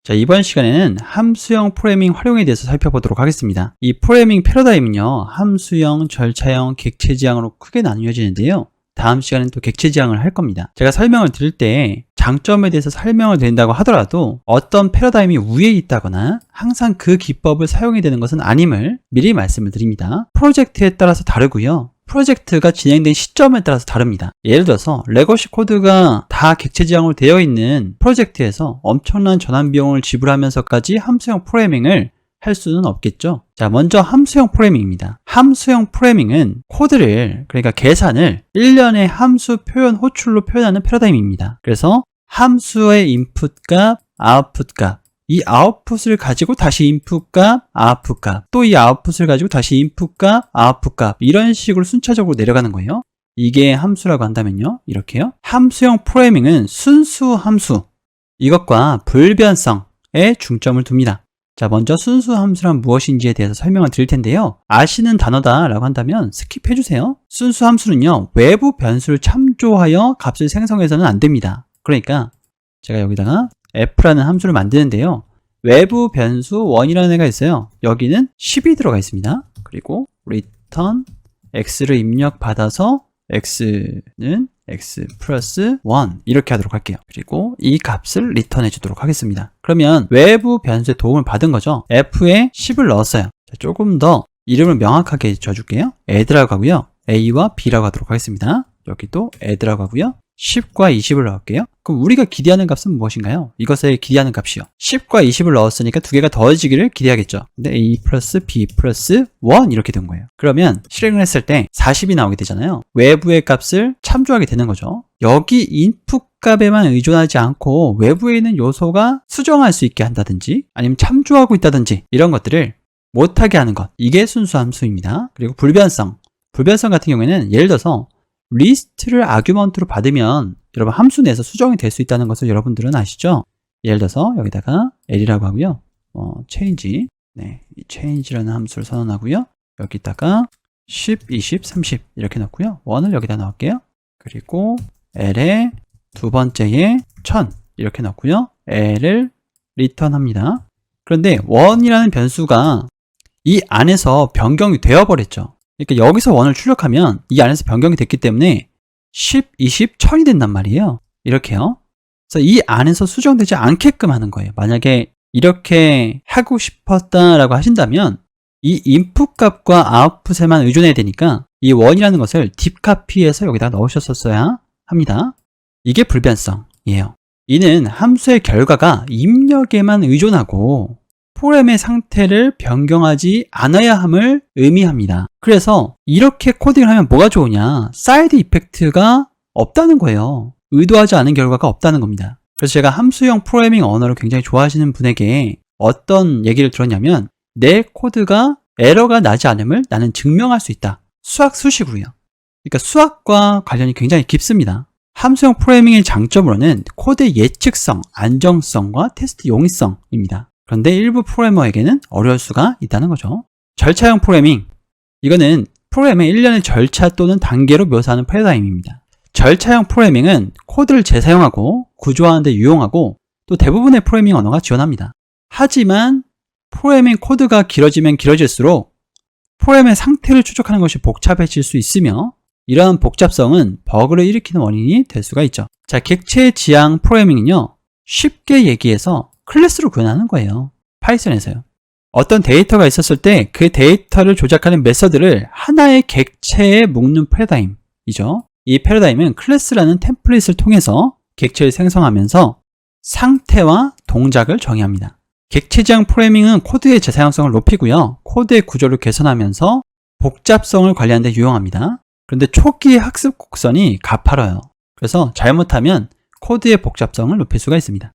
자, 이번 시간에는 함수형 프로그래밍 활용에 대해서 살펴보도록 하겠습니다. 이 프로그래밍 패러다임은요, 함수형, 절차형, 객체지향으로 크게 나뉘어지는데요. 다음 시간에는 또 객체지향을 할 겁니다. 제가 설명을 드릴 때 장점에 대해서 설명을 드린다고 하더라도 어떤 패러다임이 우위에 있다거나 항상 그 기법을 사용해야 되는 것은 아님을 미리 말씀을 드립니다. 프로젝트에 따라서 다르고요. 프로젝트가 진행된 시점에 따라서 다릅니다. 예를 들어서 레거시 코드가 다 객체지향으로 되어 있는 프로젝트에서 엄청난 전환 비용을 지불하면서까지 함수형 프로그래밍을 할 수는 없겠죠. 자, 먼저 함수형 프로그래밍입니다. 함수형 프로그래밍은 코드를, 그러니까 계산을 일련의 함수 표현 호출로 표현하는 패러다임입니다. 그래서 함수의 인풋 값, 아웃풋 값, 이 아웃풋을 가지고 다시 인풋 값, 아웃풋 값, 또 이 아웃풋을 가지고 다시 인풋 값, 아웃풋 값, 이런 식으로 순차적으로 내려가는 거예요. 이게 함수라고 한다면요, 이렇게요. 함수형 프로그래밍은 순수 함수, 이것과 불변성에 중점을 둡니다. 자, 먼저 순수 함수란 무엇인지에 대해서 설명을 드릴 텐데요. 아시는 단어다 라고 한다면 스킵해 주세요. 순수 함수는요, 외부 변수를 참조하여 값을 생성해서는 안 됩니다. 그러니까 제가 여기다가 f라는 함수를 만드는데요, 외부 변수 1이라는 애가 있어요. 여기는 10이 들어가 있습니다. 그리고 return x를 입력받아서 x는 x 플러스 1 이렇게 하도록 할게요. 그리고 이 값을 리턴해 주도록 하겠습니다. 그러면 외부 변수의 도움을 받은 거죠. f에 10을 넣었어요. 자, 조금 더 이름을 명확하게 줘줄게요. add라고 하고요, a와 b라고 하도록 하겠습니다. 여기도 add라고 하고요, 10과 20을 넣을게요. 그럼 우리가 기대하는 값은 무엇인가요? 이것에 기대하는 값이요, 10과 20을 넣었으니까 두 개가 더해지기를 기대하겠죠. 근데 a 플러스 b 플러스 1 이렇게 된 거예요. 그러면 실행을 했을 때 40이 나오게 되잖아요. 외부의 값을 참조하게 되는 거죠. 여기 인풋 값에만 의존하지 않고 외부에 있는 요소가 수정할 수 있게 한다든지 아니면 참조하고 있다든지 이런 것들을 못하게 하는 것, 이게 순수 함수입니다. 그리고 불변성 같은 경우에는 예를 들어서 리스트를 아규먼트로 받으면 여러분 함수 내에서 수정이 될 수 있다는 것을 여러분들은 아시죠? 예를 들어서 여기다가 l이라고 하고요, change, 이 change라는 함수를 선언하고요, 여기다가 10, 20, 30 이렇게 넣고요, 1을 여기다 넣을게요. 그리고 l에 두 번째에 1000 이렇게 넣고요, l을 리턴합니다. 그런데 1이라는 변수가 이 안에서 변경이 되어버렸죠. 그러니까 여기서 1을 출력하면 이 안에서 변경이 됐기 때문에 10, 20, 1000이 된단 말이에요. 이렇게요. 그래서 이 안에서 수정되지 않게끔 하는 거예요. 만약에 이렇게 하고 싶었다라고 하신다면 이 인풋 값과 아웃풋에만 의존해야 되니까 이 1이라는 것을 딥카피해서 여기다 넣으셨었어야 합니다. 이게 불변성이에요. 이는 함수의 결과가 입력에만 의존하고 프로그램의 상태를 변경하지 않아야 함을 의미합니다. 그래서 이렇게 코딩을 하면 뭐가 좋으냐, 사이드 이펙트가 없다는 거예요. 의도하지 않은 결과가 없다는 겁니다. 그래서 제가 함수형 프로그래밍 언어를 굉장히 좋아하시는 분에게 어떤 얘기를 들었냐면, 내 코드가 에러가 나지 않음을 나는 증명할 수 있다. 수학 수식으로요. 그러니까 수학과 관련이 굉장히 깊습니다. 함수형 프로그래밍의 장점으로는 코드의 예측성, 안정성과 테스트 용이성입니다. 그런데 일부 프로그래머에게는 어려울 수가 있다는 거죠. 절차형 프로그래밍, 이거는 프로그램의 일련의 절차 또는 단계로 묘사하는 패러다임입니다. 절차형 프로그래밍은 코드를 재사용하고 구조화하는 데 유용하고 또 대부분의 프로그래밍 언어가 지원합니다. 하지만 프로그래밍 코드가 길어지면 길어질수록 프로그램의 상태를 추적하는 것이 복잡해질 수 있으며 이러한 복잡성은 버그를 일으키는 원인이 될 수가 있죠. 자, 객체지향 프로그래밍은요, 쉽게 얘기해서 클래스로 구현하는 거예요. 파이썬에서요. 어떤 데이터가 있었을 때 그 데이터를 조작하는 메서드를 하나의 객체에 묶는 패러다임이죠. 이 패러다임은 클래스라는 템플릿을 통해서 객체를 생성하면서 상태와 동작을 정의합니다. 객체지향 프로그래밍은 코드의 재사용성을 높이고요, 코드의 구조를 개선하면서 복잡성을 관리하는 데 유용합니다. 그런데 초기의 학습 곡선이 가파라요. 그래서 잘못하면 코드의 복잡성을 높일 수가 있습니다.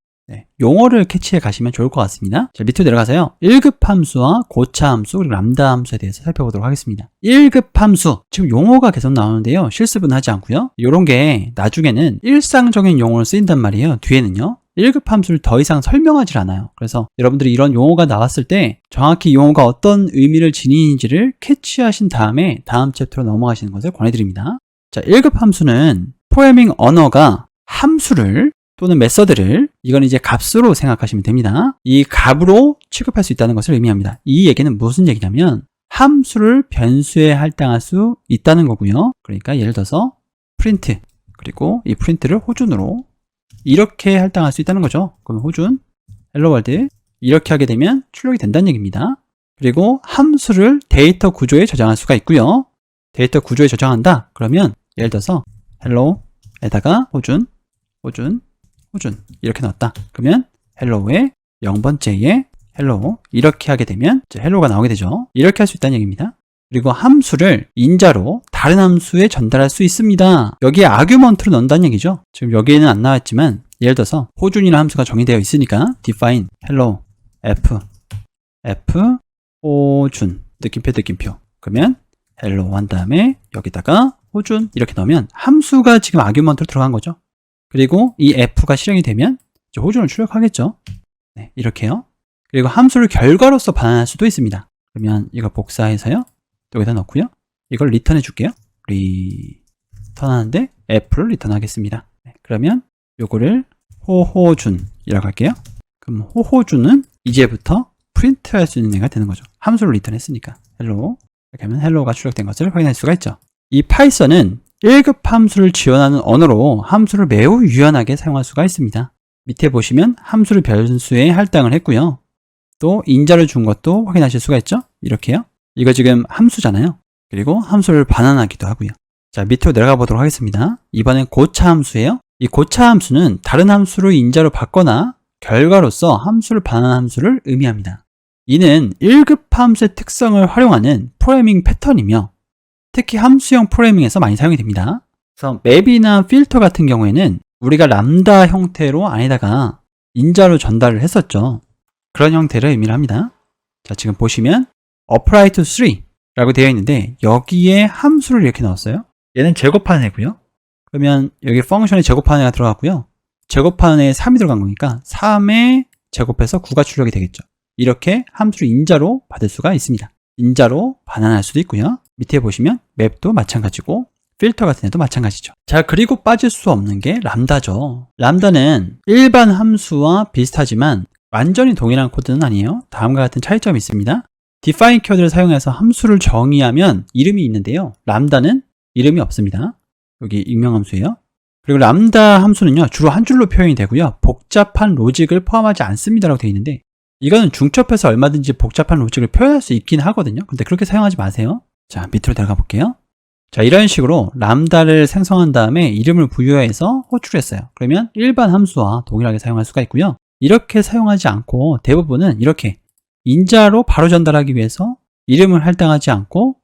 용어를 캐치해 가시면 좋을 것 같습니다. 자, 밑으로 내려가서요, 1급 함수와 고차 함수 그리고 람다 함수에 대해서 살펴보도록 하겠습니다. 1급 함수, 지금 용어가 계속 나오는데요, 실습은 하지 않고요, 이런 게 나중에는 일상적인 용어로 쓰인단 말이에요. 뒤에는요 1급 함수를 더 이상 설명하지 않아요. 그래서 여러분들이 이런 용어가 나왔을 때 정확히 용어가 어떤 의미를 지니는지를 캐치하신 다음에 다음 챕터로 넘어가시는 것을 권해드립니다. 자, 1급 함수는 프로그래밍 언어가 함수를 또는 메서드를 이건 이제 값으로 생각하시면 됩니다. 이 값으로 취급할 수 있다는 것을 의미합니다. 이 얘기는 무슨 얘기냐면 함수를 변수에 할당할 수 있다는 거고요. 그러니까 예를 들어서 프린트 그리고 이 프린트를 호준으로 이렇게 할당할 수 있다는 거죠. 그럼 호준 헬로월드 이렇게 하게 되면 출력이 된다는 얘기입니다. 그리고 함수를 데이터 구조에 저장할 수가 있고요. 데이터 구조에 저장한다 그러면 예를 들어서 헬로에다가 호준 이렇게 넣었다. 그러면 헬로우의 0번째에 헬로우 이렇게 하게 되면 이제 헬로우가 나오게 되죠. 이렇게 할 수 있다는 얘기입니다. 그리고 함수를 인자로 다른 함수에 전달할 수 있습니다. 여기에 아규먼트로 넣는다는 얘기죠. 지금 여기에는 안 나왔지만 예를 들어서 호준이라는 함수가 정의되어 있으니까 define hello f 호준 느낌표 그러면 hello 한 다음에 여기다가 호준 이렇게 넣으면 함수가 지금 아규먼트로 들어간 거죠. 그리고 이 f가 실행이 되면 이제 호준을 출력하겠죠. 네, 이렇게요. 그리고 함수를 결과로서 반환할 수도 있습니다. 그러면 이걸 복사해서요. 여기다 넣고요. 이걸 리턴해 줄게요. 리턴하는데 f를 리턴하겠습니다. 네, 그러면 요거를 호호준이라고 할게요. 그럼 호호준은 이제부터 프린트할 수 있는 애가 되는 거죠. 함수를 리턴했으니까 hello 이렇게 하면 hello가 출력된 것을 확인할 수가 있죠. 이 파이썬은 1급 함수를 지원하는 언어로 함수를 매우 유연하게 사용할 수가 있습니다. 밑에 보시면 함수를 변수에 할당을 했고요. 또 인자를 준 것도 확인하실 수가 있죠. 이렇게요. 이거 지금 함수잖아요. 그리고 함수를 반환하기도 하고요. 자, 밑으로 내려가 보도록 하겠습니다. 이번엔 고차 함수예요. 이 고차 함수는 다른 함수로 인자로 바거나 결과로서 함수를 반환한 함수를 의미합니다. 이는 1급 함수의 특성을 활용하는 프로그래밍 패턴이며 특히 함수형 프로그래밍에서 많이 사용이 됩니다. 그래서 맵이나 필터 같은 경우에는 우리가 람다 형태로 안에다가 인자로 전달을 했었죠. 그런 형태를 의미를 합니다. 자, 지금 보시면 apply to 3라고 되어 있는데 여기에 함수를 이렇게 넣었어요. 얘는 제곱하는 애고요. 그러면 여기 펑션에 제곱하는 애가 들어갔고요. 제곱하는 애에 3이 들어간 거니까 3에 제곱해서 9가 출력이 되겠죠. 이렇게 함수를 인자로 받을 수가 있습니다. 인자로 반환할 수도 있고요. 밑에 보시면 맵도 마찬가지고 필터 같은 애도 마찬가지죠. 자, 그리고 빠질 수 없는 게 람다죠. 람다는 일반 함수와 비슷하지만 완전히 동일한 코드는 아니에요. 다음과 같은 차이점이 있습니다. define 키워드를 사용해서 함수를 정의하면 이름이 있는데요. 람다는 이름이 없습니다. 여기 익명함수예요. 그리고 람다 함수는요, 주로 한 줄로 표현이 되고요. 복잡한 로직을 포함하지 않습니다라고 되어 있는데 이거는 중첩해서 얼마든지 복잡한 로직을 표현할 수 있긴 하거든요. 근데 그렇게 사용하지 마세요. 자, 밑으로 내려가 볼게요. 자, 이런 식으로 람다를 생성한 다음에 이름을 부여해서 호출했어요. 그러면 일반 함수와 동일하게 사용할 수가 있고요. 이렇게 사용하지 않고 대부분은 이렇게 인자로 바로 전달하기 위해서 이름을 할당하지 않고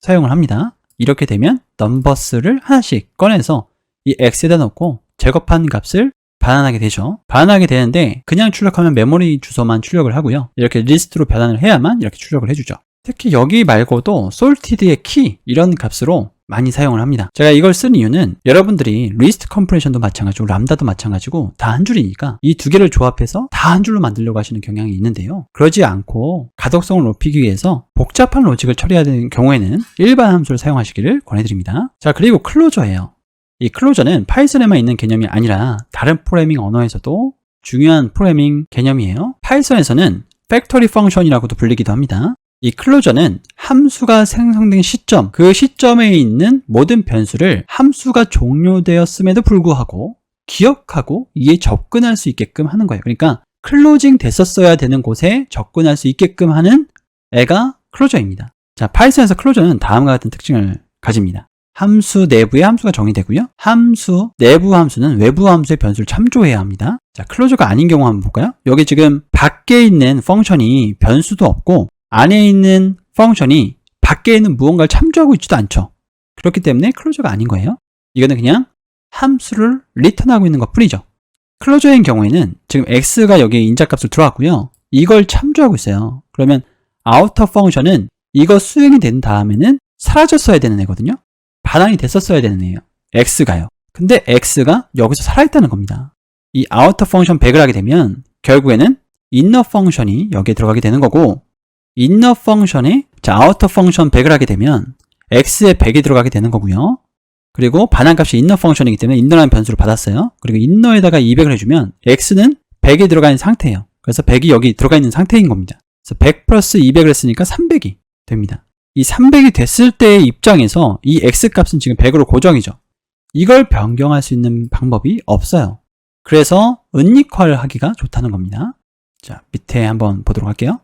사용을 합니다. 이렇게 되면 넘버스를 하나씩 꺼내서 이 x에다 넣고 제곱한 값을 반환하게 되죠. 반환하게 되는데 그냥 출력하면 메모리 주소만 출력을 하고요. 이렇게 리스트로 변환을 해야만 이렇게 출력을 해주죠. 특히 여기 말고도 sorted의 key 이런 값으로 많이 사용을 합니다. 제가 이걸 쓴 이유는 여러분들이 리스트 컴프레션도 마찬가지고 람다도 마찬가지고 다 한 줄이니까 이 두 개를 조합해서 다 한 줄로 만들려고 하시는 경향이 있는데요. 그러지 않고 가독성을 높이기 위해서 복잡한 로직을 처리하는 경우에는 일반 함수를 사용하시기를 권해드립니다. 자, 그리고 클로저예요. 이 클로저는 파이썬에만 있는 개념이 아니라 다른 프로그래밍 언어에서도 중요한 프로그래밍 개념이에요. 파이썬에서는 팩토리 펑션이라고도 불리기도 합니다. 이 클로저는 함수가 생성된 시점, 그 시점에 있는 모든 변수를 함수가 종료되었음에도 불구하고 기억하고 이에 접근할 수 있게끔 하는 거예요. 그러니까 클로징 됐었어야 되는 곳에 접근할 수 있게끔 하는 애가 클로저입니다. 자, 파이썬에서 클로저는 다음과 같은 특징을 가집니다. 함수 내부에 함수가 정의되고요. 함수 내부 함수는 외부 함수의 변수를 참조해야 합니다. 자, 클로저가 아닌 경우 한번 볼까요? 여기 지금 밖에 있는 펑션이 변수도 없고 안에 있는 펑션이 밖에 있는 무언가를 참조하고 있지도 않죠. 그렇기 때문에 클로저가 아닌 거예요. 이거는 그냥 함수를 리턴하고 있는 것 뿐이죠. 클로저인 경우에는 지금 x가 여기에 인자값을 들어왔고요. 이걸 참조하고 있어요. 그러면 아우터 펑션은 이거 수행이 된 다음에는 사라졌어야 되는 애거든요. 반환이 됐었어야 되는 애예요. x가요. 근데 x가 여기서 살아있다는 겁니다. 이 아우터 펑션 100을 하게 되면 결국에는 인너 펑션이 여기에 들어가게 되는 거고 인너 펑션에 아우터 펑션 100을 하게 되면 x에 100이 들어가게 되는 거고요. 그리고 반환값이 inner 펑션이기 때문에 inner라는 변수를 받았어요. 그리고 inner에다가 200을 해주면 x는 100이 들어가 있는 상태예요. 그래서 100이 여기 들어가 있는 상태인 겁니다. 그래서 100 플러스 200을 했으니까 300이 됩니다. 이 300이 됐을 때의 입장에서 이 x값은 지금 100으로 고정이죠. 이걸 변경할 수 있는 방법이 없어요. 그래서 은닉화를 하기가 좋다는 겁니다. 자, 밑에 한번 보도록 할게요.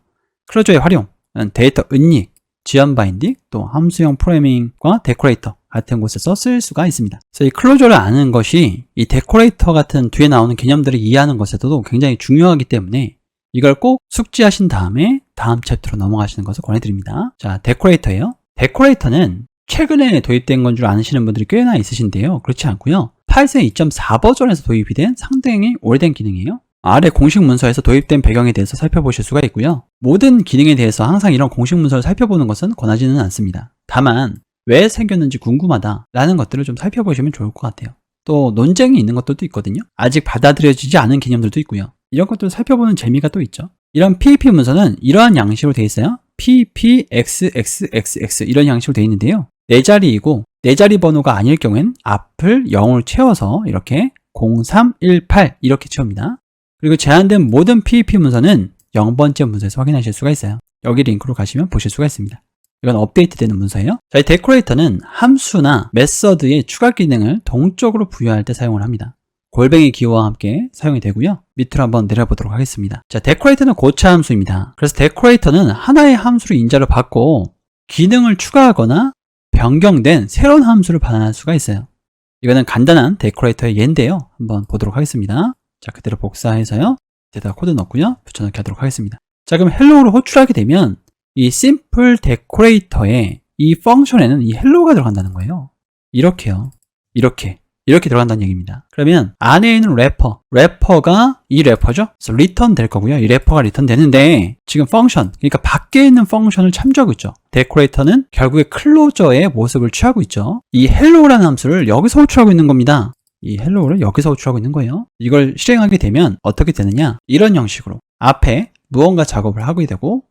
클로저의 활용, 데이터 은닉, 지연 바인딩, 또 함수형 프로그래밍과 데코레이터 같은 곳에서 쓸 수가 있습니다. 그래서 이 클로저를 아는 것이 이 데코레이터 같은 뒤에 나오는 개념들을 이해하는 것에서도 굉장히 중요하기 때문에 이걸 꼭 숙지하신 다음에 다음 챕터로 넘어가시는 것을 권해드립니다. 자, 데코레이터예요. 데코레이터는 최근에 도입된 건 줄 아시는 분들이 꽤나 있으신데요. 그렇지 않고요. 파이썬 2.4 버전에서 도입이 된 상당히 오래된 기능이에요. 아래 공식 문서에서 도입된 배경에 대해서 살펴보실 수가 있고요. 모든 기능에 대해서 항상 이런 공식 문서를 살펴보는 것은 권하지는 않습니다. 다만 왜 생겼는지 궁금하다 라는 것들을 좀 살펴보시면 좋을 것 같아요. 또 논쟁이 있는 것들도 있거든요. 아직 받아들여지지 않은 개념들도 있고요. 이런 것들을 살펴보는 재미가 또 있죠. 이런 PEP 문서는 이러한 양식으로 되어 있어요. PPXXXX 이런 양식으로 되어 있는데요. 4자리이고 4자리 번호가 아닐 경우엔 앞을 0으로 채워서 이렇게 0318 이렇게 채웁니다. 그리고 제한된 모든 PEP 문서는 0번째 문서에서 확인하실 수가 있어요. 여기 링크로 가시면 보실 수가 있습니다. 이건 업데이트되는 문서예요. 자, 이 데코레이터는 함수나 메서드의 추가 기능을 동적으로 부여할 때 사용을 합니다. 골뱅이 기호와 함께 사용이 되고요. 밑으로 한번 내려보도록 하겠습니다. 자, 데코레이터는 고차 함수입니다. 그래서 데코레이터는 하나의 함수로 인자를 받고 기능을 추가하거나 변경된 새로운 함수를 반환할 수가 있어요. 이거는 간단한 데코레이터의 예인데요. 한번 보도록 하겠습니다. 자, 그대로 복사해서요. 여기다 코드 넣고요. 붙여넣기 하도록 하겠습니다. 자, 그럼 헬로우를 호출하게 되면 이 심플 데코레이터의 이 펑션에는 이 헬로우가 들어간다는 거예요. 이렇게요. 이렇게 들어간다는 얘기입니다. 그러면 안에 있는 래퍼가 이 래퍼죠? 그래서 리턴 될 거고요. 이 래퍼가 리턴 되는데 지금 펑션, 그러니까 밖에 있는 펑션을 참조하고 있죠. 데코레이터는 결국에 클로저의 모습을 취하고 있죠. 이 헬로우라는 함수를 여기서 호출하고 있는 겁니다. 이 헬로우를 여기서 호출하고 있는 거예요. 이걸 실행하게 되면 어떻게 되느냐? 이런 형식으로 앞에 무언가 작업을 하게 되고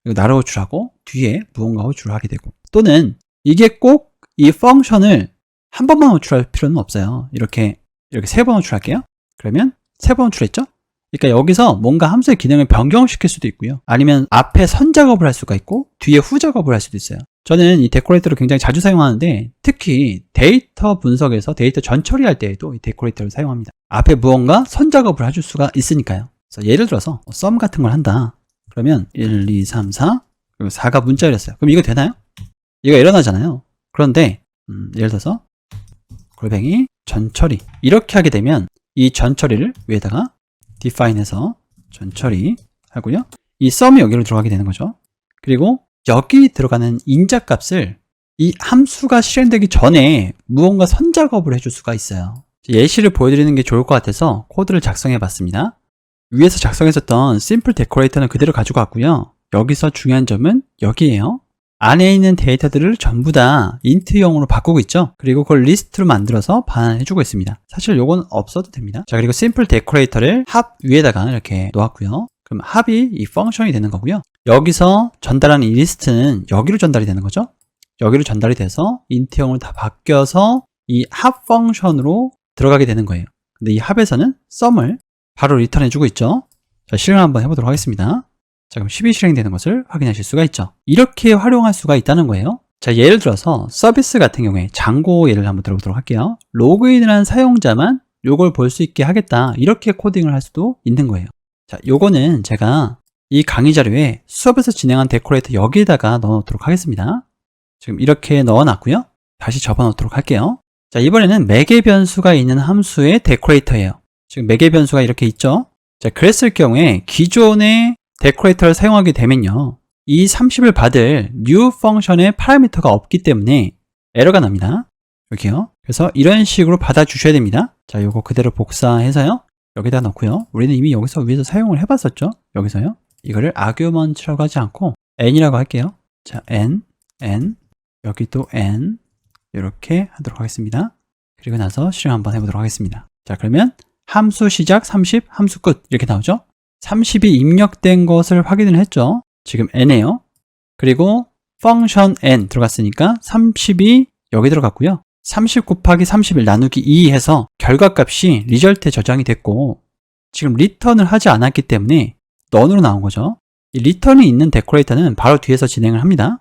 그리고 나를 호출하고 뒤에 무언가 호출을 하게 되고 또는 이게 꼭 이 펑션을 한 번만 호출할 필요는 없어요. 이렇게 3번 호출할게요. 그러면 3번 호출했죠? 그러니까 여기서 뭔가 함수의 기능을 변경시킬 수도 있고요. 아니면 앞에 선 작업을 할 수가 있고 뒤에 후 작업을 할 수도 있어요. 저는 이 데코레이터를 굉장히 자주 사용하는데 특히 데이터 분석에서 데이터 전처리할 때에도 이 데코레이터를 사용합니다. 앞에 무언가 선 작업을 해줄 수가 있으니까요. 그래서 예를 들어서 썸 같은 걸 한다. 그러면 1, 2, 3, 4 그리고 4가 문자열이었어요. 그럼 이거 되나요? 이거 일어나잖아요. 그런데 예를 들어서 골뱅이 전처리 이렇게 하게 되면 이 전처리를 위에다가 define해서 전처리 하고요. 이 썸이 여기로 들어가게 되는 거죠. 그리고 여기 들어가는 인자값을 이 함수가 실행되기 전에 무언가 선작업을 해줄 수가 있어요. 예시를 보여드리는 게 좋을 것 같아서 코드를 작성해 봤습니다. 위에서 작성했었던 심플 데코레이터는 그대로 가지고 왔고요. 여기서 중요한 점은 여기에요. 안에 있는 데이터들을 전부 다 int형으로 바꾸고 있죠. 그리고 그걸 리스트로 만들어서 반환해주고 있습니다. 사실 요건 없어도 됩니다. 자, 그리고 심플 데코레이터를 합 위에다가 이렇게 놓았고요. 그럼 합이 이 펑션이 되는 거고요. 여기서 전달하는 이 리스트는 여기로 전달이 되는 거죠. 여기로 전달이 돼서 int형으로 다 바뀌어서 이 합 펑션으로 들어가게 되는 거예요. 근데 이 합에서는 썸을 바로 리턴해주고 있죠. 자, 실행 한번 해보도록 하겠습니다. 자, 그럼 10이 실행되는 것을 확인하실 수가 있죠. 이렇게 활용할 수가 있다는 거예요. 자, 예를 들어서 서비스 같은 경우에 장고 예를 한번 들어보도록 할게요. 로그인을 한 사용자만 요걸 볼 수 있게 하겠다. 이렇게 코딩을 할 수도 있는 거예요. 자, 요거는 제가 이 강의 자료에 수업에서 진행한 데코레이터 여기에다가 넣어놓도록 하겠습니다. 지금 이렇게 넣어놨고요. 다시 접어놓도록 할게요. 자, 이번에는 매개 변수가 있는 함수의 데코레이터예요. 지금 매개 변수가 이렇게 있죠. 자, 그랬을 경우에 기존의 데코레이터를 사용하게 되면요. 이 30을 받을 new 펑션의 파라미터가 없기 때문에 에러가 납니다. 이렇게요. 그래서 이런 식으로 받아주셔야 됩니다. 자, 요거 그대로 복사해서요. 여기다 넣고요. 우리는 이미 여기서 위에서 사용을 해봤었죠. 여기서요. 이거를 argument라고 하지 않고 n이라고 할게요. 자, n, 여기 또 n 이렇게 하도록 하겠습니다. 그리고 나서 실행 한번 해보도록 하겠습니다. 자, 그러면 함수 시작 30, 함수 끝 이렇게 나오죠. 30이 입력된 것을 확인을 했죠. 지금 n에요. 그리고 펑션 n 들어갔으니까 30이 여기 들어갔고요. 30 곱하기 31 나누기 2 해서 결과값이 리절트에 저장이 됐고 지금 리턴을 하지 않았기 때문에 넌으로 나온 거죠. 이 리턴이 있는 데코레이터는 바로 뒤에서 진행을 합니다.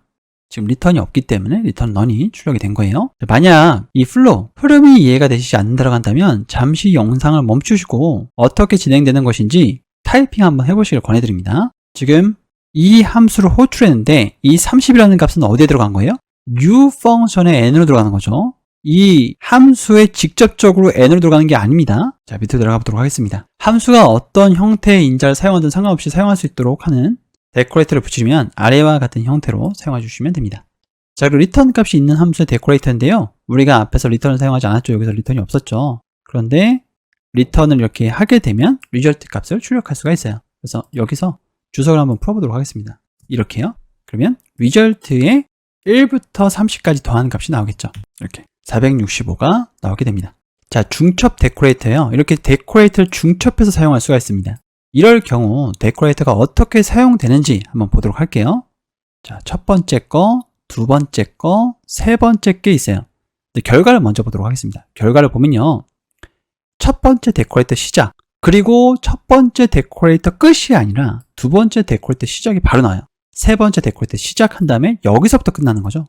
지금 리턴이 없기 때문에 리턴 넌이 출력이 된 거예요. 만약 이 플로우, 흐름이 이해가 되시지 않는다고 한다면 잠시 영상을 멈추시고 어떻게 진행되는 것인지 타이핑 한번 해보시길 권해드립니다. 지금 이 함수를 호출했는데 이 30이라는 값은 어디에 들어간 거예요? new 펑션의 n으로 들어가는 거죠. 이 함수에 직접적으로 n으로 들어가는 게 아닙니다. 자, 밑으로 들어가 보도록 하겠습니다. 함수가 어떤 형태의 인자를 사용하든 상관없이 사용할 수 있도록 하는 데코레이터를 붙이면 아래와 같은 형태로 사용해 주시면 됩니다. 자, 그리고 리턴 값이 있는 함수의 데코레이터인데요. 우리가 앞에서 리턴을 사용하지 않았죠. 여기서 리턴이 없었죠. 그런데 리턴을 이렇게 하게 되면 리절트 값을 출력할 수가 있어요. 그래서 여기서 주석을 한번 풀어보도록 하겠습니다. 이렇게요. 그러면 리절트에 1부터 30까지 더하는 값이 나오겠죠. 이렇게 465가 나오게 됩니다. 자, 중첩 데코레이터예요. 이렇게 데코레이터를 중첩해서 사용할 수가 있습니다. 이럴 경우 데코레이터가 어떻게 사용되는지 한번 보도록 할게요. 자, 첫 번째 거, 두 번째 거, 세 번째 게 있어요. 결과를 먼저 보도록 하겠습니다. 결과를 보면요. 첫 번째 데코레이터 시작, 그리고 첫 번째 데코레이터 끝이 아니라 두 번째 데코레이터 시작이 바로 나와요. 세 번째 데코레이터 시작한 다음에 여기서부터 끝나는 거죠.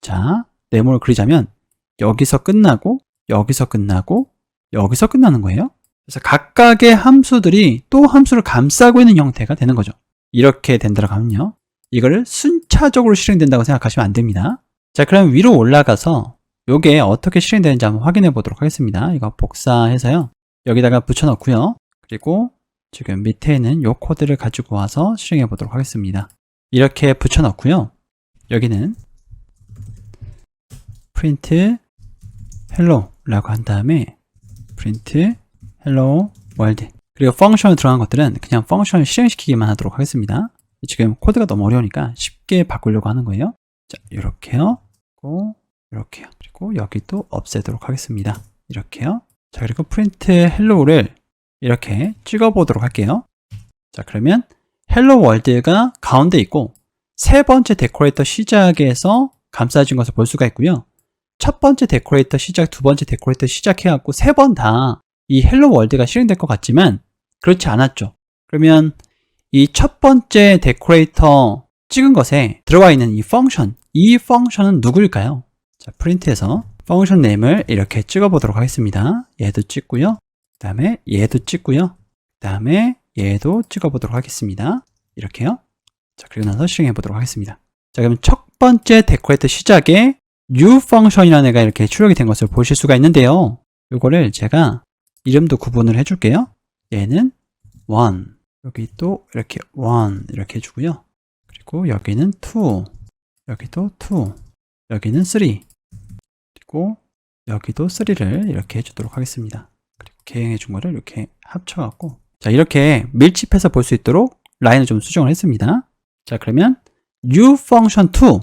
자, 네모를 그리자면 여기서 끝나고 여기서 끝나고 여기서 끝나는 거예요. 그래서 각각의 함수들이 또 함수를 감싸고 있는 형태가 되는 거죠. 이렇게 된다고 하면요. 이거를 순차적으로 실행된다고 생각하시면 안 됩니다. 자, 그럼 위로 올라가서 이게 어떻게 실행되는지 한번 확인해 보도록 하겠습니다. 이거 복사해서요. 여기다가 붙여넣고요. 그리고 지금 밑에 있는 이 코드를 가지고 와서 실행해 보도록 하겠습니다. 이렇게 붙여넣고요. 여기는 print hello라고 한 다음에 print hello world, 그리고 펑션에 들어간 것들은 그냥 펑션을 실행시키기만 하도록 하겠습니다. 지금 코드가 너무 어려우니까 쉽게 바꾸려고 하는 거예요. 자, 이렇게요. 그리고 이렇게요. 그리고 여기도 없애도록 하겠습니다. 이렇게요. 자, 그리고 print hello를 이렇게 찍어 보도록 할게요. 자, 그러면 hello world가 가운데 있고 세 번째 데코레이터 시작에서 감싸진 것을 볼 수가 있고요. 첫 번째 데코레이터 시작, 두 번째 데코레이터 시작해갖고 세 번 다 이 헬로 월드가 실행될 것 같지만 그렇지 않았죠. 그러면 이 첫 번째 데코레이터 찍은 것에 들어와 있는 이 펑션은 누구일까요? 자, 프린트해서 펑션 네임을 이렇게 찍어 보도록 하겠습니다. 얘도 찍고요. 그 다음에 얘도 찍고요. 그 다음에 얘도 찍어 보도록 하겠습니다. 이렇게요. 자, 그리고 나서 실행해 보도록 하겠습니다. 자, 그럼 첫 번째 데코레이터 시작에 new 펑션이라는 애가 이렇게 출력이 된 것을 보실 수가 있는데요. 이거를 제가 이름도 구분을 해줄게요. 얘는 1, 여기 또 이렇게 1 이렇게 해주고요. 그리고 여기는 2, 여기도 2, 여기는 3, 그리고 여기도 3를 이렇게 해주도록 하겠습니다. 그리고 개행해 준 거를 이렇게 합쳐갖고, 자, 이렇게 밀집해서 볼 수 있도록 라인을 좀 수정을 했습니다. 자, 그러면 new function 2,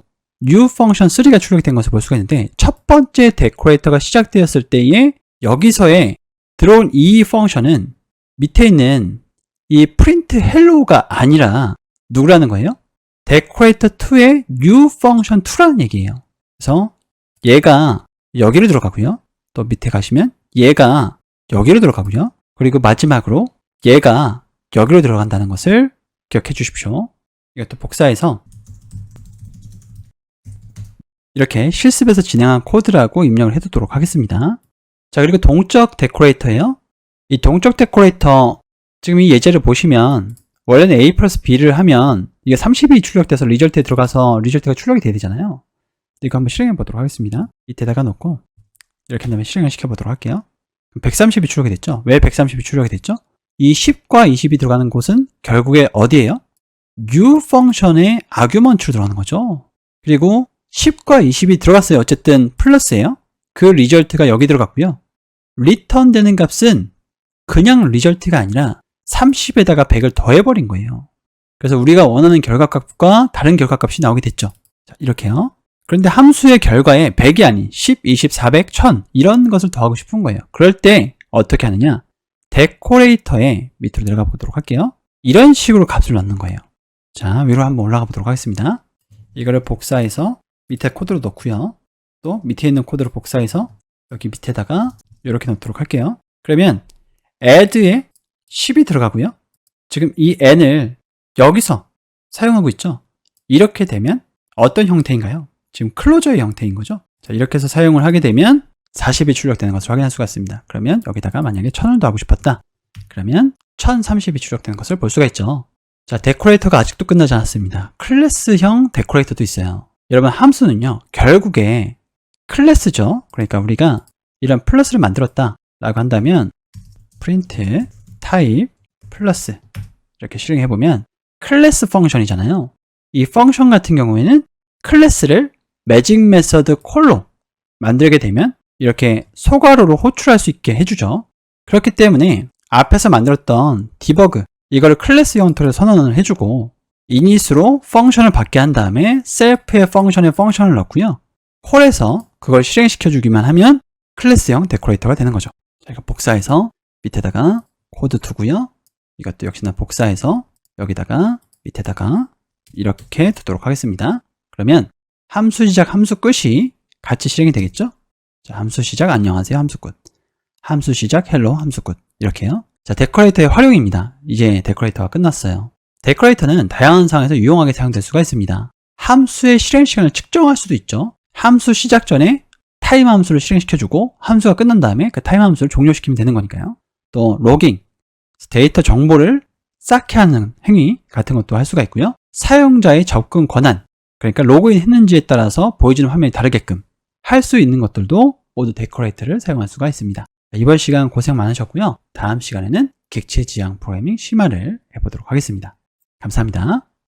new function 3가 출력이 된 것을 볼 수가 있는데, 첫 번째 데코레이터가 시작되었을 때에 여기서의 들어온 이 펑션은 밑에 있는 이 print hello가 아니라 누구라는 거예요? decorator 2의 new function 2라는 얘기예요. 그래서 얘가 여기로 들어가고요. 또 밑에 가시면 얘가 여기로 들어가고요. 그리고 마지막으로 얘가 여기로 들어간다는 것을 기억해 주십시오. 이것도 복사해서 이렇게 실습에서 진행한 코드라고 입력을 해두도록 하겠습니다. 자, 그리고 동적 데코레이터예요. 이 동적 데코레이터, 지금 이 예제를 보시면 원래는 A 플러스 B를 하면 이게 30이 출력돼서 리절트에 들어가서 리절트가 출력이 돼야 되잖아요. 이거 한번 실행해 보도록 하겠습니다. 이때다가 놓고 이렇게 한 다음에 실행을 시켜 보도록 할게요. 130이 출력이 됐죠? 왜 130이 출력이 됐죠? 이 10과 20이 들어가는 곳은 결국에 어디예요? new 펑션의 아규먼트로 들어가는 거죠. 그리고 10과 20이 들어갔어요. 어쨌든 플러스예요. 그 리절트가 여기 들어갔고요. 리턴 되는 값은 그냥 리절트가 아니라 30에다가 100을 더해버린 거예요. 그래서 우리가 원하는 결과값과 다른 결과값이 나오게 됐죠. 자, 이렇게요. 그런데 함수의 결과에 100이 아닌 10, 20, 400, 1000 이런 것을 더하고 싶은 거예요. 그럴 때 어떻게 하느냐? 데코레이터에 밑으로 내려가 보도록 할게요. 이런 식으로 값을 넣는 거예요. 자, 위로 한번 올라가 보도록 하겠습니다. 이거를 복사해서 밑에 코드로 넣고요. 또 밑에 있는 코드를 복사해서 여기 밑에다가 이렇게 놓도록 할게요. 그러면 add에 10이 들어가고요. 지금 이 n을 여기서 사용하고 있죠. 이렇게 되면 어떤 형태인가요? 지금 클로저의 형태인 거죠. 자, 이렇게 해서 사용을 하게 되면 40이 출력되는 것을 확인할 수가 있습니다. 그러면 여기다가 만약에 1000을 더하고 싶었다. 그러면 1030이 출력되는 것을 볼 수가 있죠. 자, 데코레이터가 아직도 끝나지 않았습니다. 클래스형 데코레이터도 있어요. 여러분, 함수는요, 결국에 클래스죠. 그러니까 우리가 이런 플러스를 만들었다 라고 한다면 print type 플러스 이렇게 실행해 보면 클래스 펑션이잖아요. 이 펑션 같은 경우에는 클래스를 매직 메서드 콜로 만들게 되면 이렇게 소괄호로 호출할 수 있게 해주죠. 그렇기 때문에 앞에서 만들었던 디버그 이거를 클래스 형태로 선언을 해주고 init으로 펑션을 받게 한 다음에 셀프의 펑션에 펑션을 넣고요. 콜에서 그걸 실행시켜주기만 하면 클래스형 데코레이터가 되는 거죠. 자, 이거 복사해서 밑에다가 코드 두고요. 이것도 역시나 복사해서 여기다가 밑에다가 이렇게 두도록 하겠습니다. 그러면 함수 시작, 함수 끝이 같이 실행이 되겠죠? 자, 함수 시작, 안녕하세요, 함수 끝. 함수 시작, 헬로, 함수 끝. 이렇게요. 자, 데코레이터의 활용입니다. 이제 데코레이터가 끝났어요. 데코레이터는 다양한 상황에서 유용하게 사용될 수가 있습니다. 함수의 실행 시간을 측정할 수도 있죠. 함수 시작 전에 타임 함수를 실행시켜주고 함수가 끝난 다음에 그 타임 함수를 종료시키면 되는 거니까요. 또 로깅, 데이터 정보를 쌓게 하는 행위 같은 것도 할 수가 있고요. 사용자의 접근 권한, 그러니까 로그인 했는지에 따라서 보여지는 화면이 다르게끔 할 수 있는 것들도 모두 데코레이터를 사용할 수가 있습니다. 이번 시간 고생 많으셨고요. 다음 시간에는 객체 지향 프로그래밍 심화를 해보도록 하겠습니다. 감사합니다.